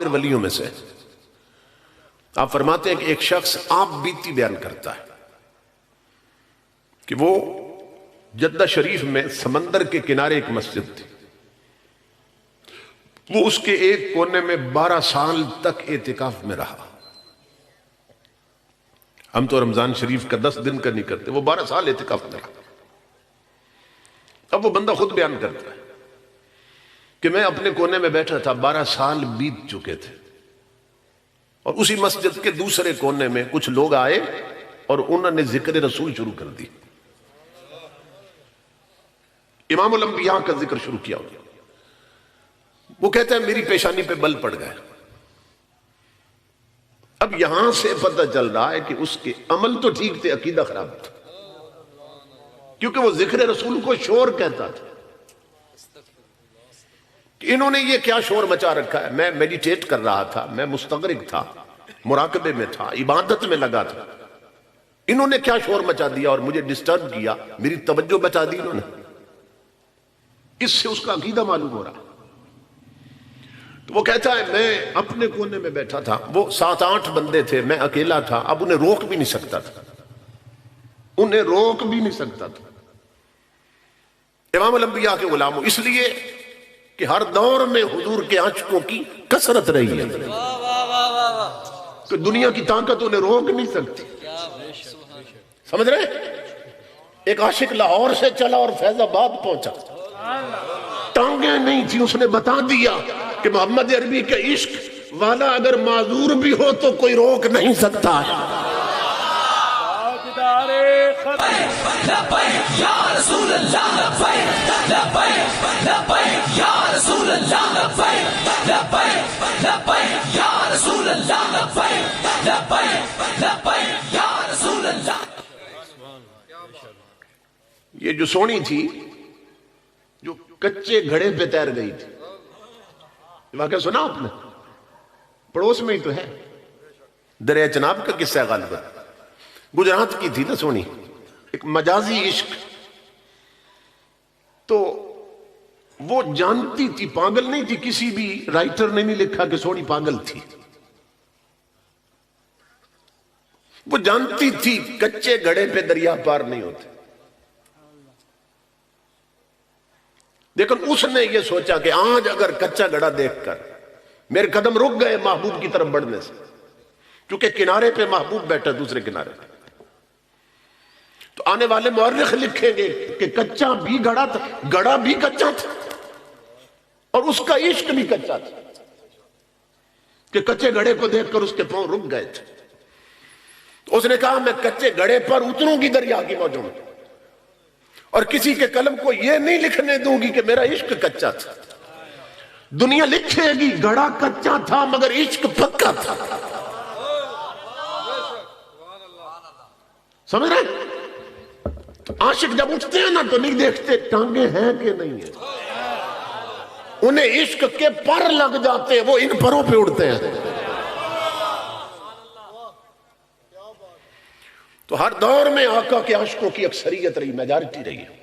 ولیوں میں سے آپ فرماتے ہیں کہ ایک شخص آپ بیتی بیان کرتا ہے کہ وہ جدہ شریف میں سمندر کے کنارے ایک مسجد تھی، وہ اس کے ایک کونے میں 12 سال تک اعتکاف میں رہا۔ ہم تو رمضان شریف کا 10 دن کا نہیں کرتے، وہ 12 سال اعتکاف میں رہا۔ اب وہ بندہ خود بیان کرتا ہے کہ میں اپنے کونے میں بیٹھا تھا، 12 سال بیت چکے تھے، اور اسی مسجد کے دوسرے کونے میں کچھ لوگ آئے اور انہوں نے ذکر رسول شروع کر دی، امام الانبیاء کا ذکر شروع کیا۔ وہ کہتا ہے میری پیشانی پہ بل پڑ گئے۔ اب یہاں سے پتہ چل رہا ہے کہ اس کے عمل تو ٹھیک تھے، عقیدہ خراب تھا، کیونکہ وہ ذکر رسول کو شور کہتا تھا۔ کہ انہوں نے یہ کیا شور مچا رکھا ہے؟ میں میڈیٹیٹ کر رہا تھا، میں مستغرق تھا، مراقبے میں تھا، عبادت میں لگا تھا، انہوں نے کیا شور مچا دیا اور مجھے ڈسٹرب کیا، میری توجہ بچا دی انہوں نے۔ اس سے اس کا عقیدہ معلوم ہو رہا۔ تو وہ کہتا ہے میں اپنے کونے میں بیٹھا تھا، وہ 7-8 بندے تھے، میں اکیلا تھا، اب انہیں روک بھی نہیں سکتا تھا، انہیں روک بھی نہیں سکتا تھا۔ امام الانبیاء کے غلاموں، اس لیے کہ ہر دور میں حضور کے عاشقوں کی کثرت رہی ہے، کہ دنیا کی طاقت انہیں روک نہیں سکتی۔ سمجھ رہے؟ ایک عاشق لاہور سے چلا اور فیض آباد پہنچا، ٹانگیں نہیں تھی، اس نے بتا دیا کہ محمد عربی کے عشق والا اگر معذور بھی ہو تو کوئی روک نہیں سکتا۔ یہ جو سونی تھی جو کچے گھڑے پہ تیر گئی تھی، واقعہ سنا آپ نے؟ پڑوس میں ہی تو ہے، دریا چناب کا قصہ غالباً گجرات کی تھی نا سونی، ایک مجازی عشق۔ تو وہ جانتی تھی، پاگل نہیں تھی، کسی بھی رائٹر نے نہیں لکھا کہ سونی پاگل تھی، وہ جانتی تھی کچے گھڑے پہ دریا پار نہیں ہوتے، لیکن اس نے یہ سوچا کہ آج اگر کچا گھڑا دیکھ کر میرے قدم رک گئے محبوب کی طرف بڑھنے سے، کیونکہ کنارے پہ محبوب بیٹھا دوسرے کنارے پہ، تو آنے والے مورخ لکھیں گے کہ کچا بھی گھڑا تھا، گھڑا بھی کچا تھا، اور اس کا عشق بھی کچا تھا، کہ کچے گھڑے کو دیکھ کر اس کے پاؤں رک گئے تھے۔ تو اس نے کہا میں کچے گھڑے پر اتروں گی دریا کی موجوں میں، اور کسی کے قلم کو یہ نہیں لکھنے دوں گی کہ میرا عشق کچا تھا۔ دنیا لکھے گی گھڑا کچا تھا مگر عشق پکا تھا۔ سمجھ رہے؟ تو عاشق جب اٹھتے ہیں نا تو نہیں دیکھتے ٹانگیں ہیں کہ نہیں ہیں، انہیں عشق کے پر لگ جاتے ہیں، وہ ان پروں پہ اڑتے ہیں۔ تو ہر دور میں آقا کے عاشقوں کی اکثریت رہی، میجارٹی رہی ہے۔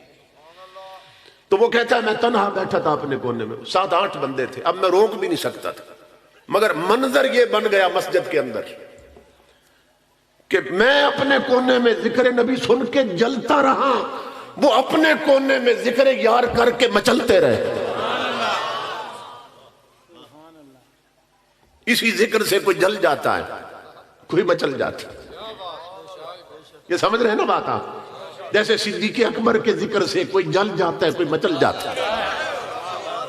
تو وہ کہتا ہے میں تنہا بیٹھا تھا اپنے کونے میں، 7-8 بندے تھے، اب میں روک بھی نہیں سکتا تھا، مگر منظر یہ بن گیا مسجد کے اندر کہ میں اپنے کونے میں ذکر نبی سن کے جلتا رہا، وہ اپنے کونے میں ذکر یار کر کے مچلتے رہے۔ اسی ذکر سے کوئی جل جاتا ہے، کوئی مچل جاتا ہے۔ یہ سمجھ رہے ہیں نا بات آپ؟ جیسے صدیق اکبر کے ذکر سے کوئی جل جاتا ہے، کوئی مچل جاتا ہے،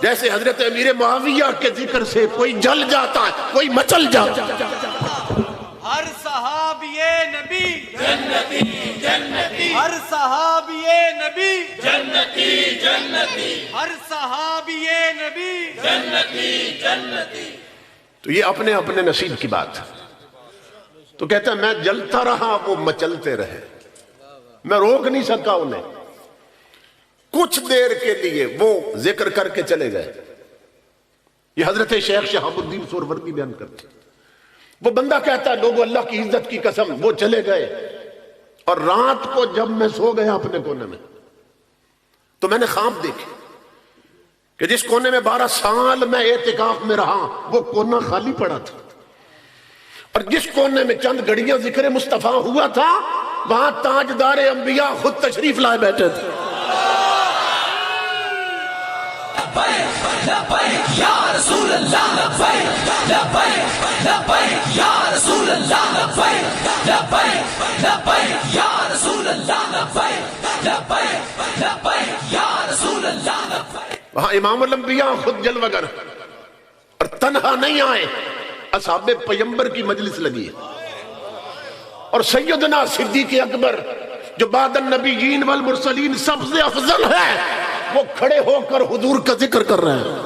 جیسے حضرت امیر معاویہ کے ذکر سے کوئی جل جاتا ہے، کوئی مچل جاتا ہے۔ ہر صحابی نبی جنتی جنتی، ہر صحابی نبی جنتی جنتی، ہر صحابی نبی جنتی جنتی۔ تو یہ اپنے اپنے نصیب کی بات ہے۔ تو کہتا ہے میں جلتا رہا، وہ مچلتے رہے، میں روک نہیں سکا انہیں۔ کچھ دیر کے لیے وہ ذکر کر کے چلے گئے۔ یہ حضرت شیخ شہاب الدین سہروردی بیان کرتے، وہ بندہ کہتا ہے لوگوں اللہ کی عزت کی قسم، وہ چلے گئے، اور رات کو جب میں سو گیا اپنے کونے میں تو میں نے خواب دیکھے کہ جس کونے میں 12 سال میں اعتکاف میں رہا وہ کونا خالی پڑا تھا، اور جس کونے میں چند گھڑیاں ذکر مصطفیٰ ہوا تھا وہاں تاجدار انبیاء خود تشریف لائے بیٹھے تھے۔ لبیک یا رسول اللہ، لبیک لبیک لبیک یا رسول اللہ، لبیک لبیک لبیک یا رسول اللہ، لبیک لبیک لبیک یا رسول اللہ، لبیک۔ وہاں امام الانبیاء خود جلوہ گر اور تنہا نہیں آئے، اصحاب پیمبر کی مجلس لگی ہے، اور سیدنا صدیق اکبر جو بعد النبیین والمرسلین سب سے افضل ہے وہ کھڑے ہو کر حضور کا ذکر کر رہے ہیں۔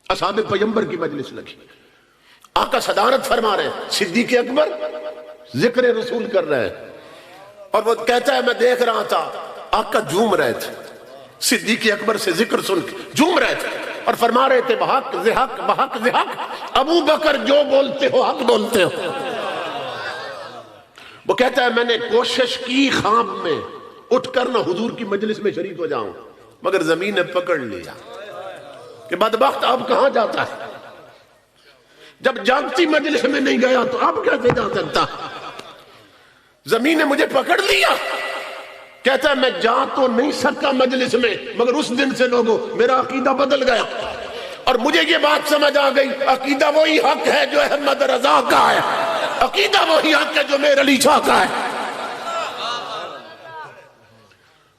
اصحاب پیمبر کی مجلس لگی، آقا صدارت فرما رہے ہیں، صدیق اکبر ذکر رسول کر رہے ہیں، اور وہ کہتا ہے میں دیکھ رہا تھا آقا جھوم رہے تھے، صدیق اکبر سے ذکر سن کے جھوم رہے تھے اور فرما رہے تھے بحق زحق بحق زحق، ابو بکر جو بولتے ہو حق بولتے ہو۔ وہ کہتا ہے میں نے کوشش کی خواب میں اٹھ کر نہ حضور کی مجلس میں شریک ہو جاؤں، مگر زمین نے پکڑ لیا کہ بدبخت اب کہاں جاتا ہے، جب جاگتی مجلس میں نہیں گیا تو اب کیسے جا سکتا، زمین نے مجھے پکڑ لیا۔ کہتا ہے میں جا تو نہیں سکا مجلس میں، مگر اس دن سے لوگوں میرا عقیدہ بدل گیا، اور مجھے یہ بات سمجھ آ گئی عقیدہ وہی حق ہے جو احمد رضا کا ہے، عقیدہ وہی حق ہے جو میر علی شاہ کا ہے۔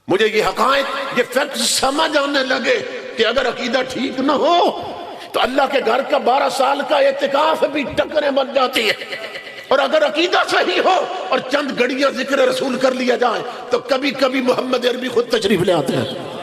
مجھے یہ حقائق، یہ فیکٹ سمجھ آنے لگے کہ اگر عقیدہ ٹھیک نہ ہو تو اللہ کے گھر کا 12 سال کا اعتکاف بھی ٹکریں بن جاتی ہے، اور اگر عقیدہ صحیح ہو اور چند گھڑیاں ذکر رسول کر لیا جائے تو کبھی کبھی محمد عربی خود تشریف لے آتے ہیں۔